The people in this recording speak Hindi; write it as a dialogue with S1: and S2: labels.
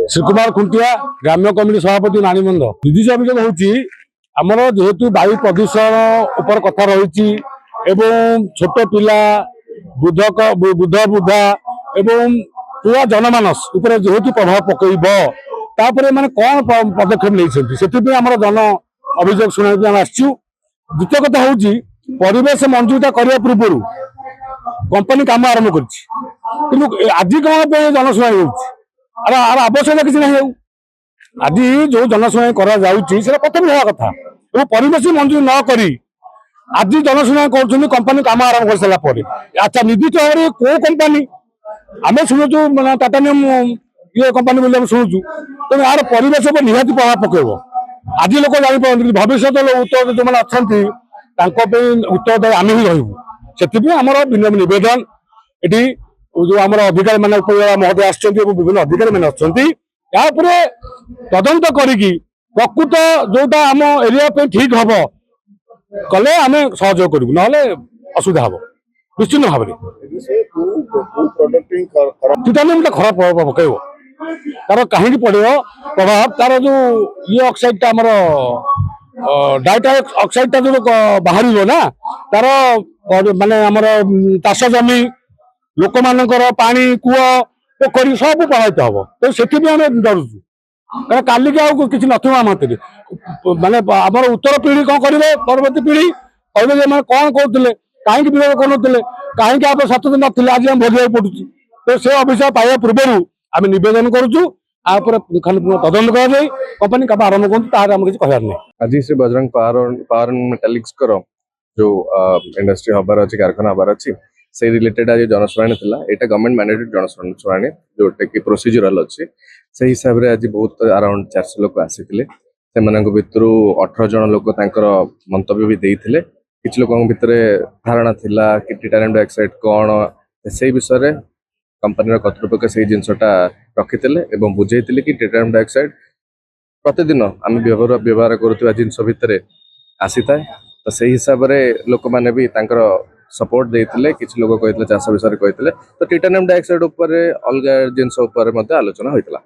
S1: श्रीकुमार खुंटिया ग्राम्य कमिटी सभापति नाणीबंध विद्युत अभियोग होची आमर जेहेतु वायु प्रदूषण उपर कथा रही एवं छोट पिला बुद्ध बुद्धा एवं पूरा जनमानस उपर जेहेतु प्रभाव पकईब तापर माने कौन पदक्षेप नहीं आमर जन अभियोग शुणा आसचु। द्वितीय कथा हूँ परिवेश मंजूरीटा करने पूर्व कंपनी काम आरंभ कर आज कौन जनशुणाई हो आवश्यकता किसी ना आज जो जनशुणाई प्रथम हवा कथा परिवेश मंजूर न करी आज जनशुणाई कर कंपनी काम आरंभ कर सारापर अच्छा निर्दिष्ट भाव में कौ कंपनी आम शुणुचु टाटा नियम ये कंपनी बोली शुणुचु तेणु यार परिवेश पर निहाती प्रभाव पकेब आज लोक जापारे भविष्य उत्तर जो मैंने अच्छा उत्तरदायी आम ही रही आमर नवेदन ये जो आम अधिकारी मैंने महोदय आसछन्ति विभिन्न अधिकारी मैंने अच्छा तदंत करी प्रकृत जोटा आम एरिया ठीक हम कले आम सहयोग करूँ ना असुविधा हम निश्चित भाव टाइटानियम खराब प्रभाव पकेब तार कहीं पड़ो प्रभाव तार जो ये ऑक्साइड टा आमर डाइटा ऑक्साइड टा जो बाहर ना तार माने आमर चाष जमी लोक मानकर पानी कूह पोखरी सब प्रभावित हम तो से आम डरुचु कारण काली कि नाम माने आम उत्तर पीढ़ी कौन करेंगे परवर्ती पीढ़ी कहे कौन कहते कहीं विरोध कर कहीं आप सत दिन ना आज आम भोग पड़ू तो से अभिशाप पाइबा पूर्व आम नवेदन करुचु तदंत कर कंपनी कब आरंभ करूँ किसी कहार नहीं।
S2: आज श्री बजरंग पावर एंड मेटालिक्स जो इंडस्ट्री हबार अच्छी कारखाना हबार अच्छी से रिलेटेड आज जनशुणी था यहाँ गवर्नमेंट मैंडेटेड जनशुणी जोटा कि प्रोसीजरल अच्छी से हिसाब से आज बहुत अराउंड 400 लोक आसी भितर 18 जन लोक मंतव्य भी देते किसी लोक भितर धारणा थिला कि टाइटानियम डाइऑक्साइड कौन से विषय कंपनी कर्तृपक्ष से जिनसा रखी बुझे कि टाइटानियम डाइऑक्साइड प्रतिदिन आम व्यवहार करुवा जिनस भितर आसी था तो से हिसाब से लोक मैंने भी सपोर्ट देते किसी लोग कहते चाष विषय कहते तो टाइटानियम डाइऑक्साइड अलग जिनस आलोचना होता।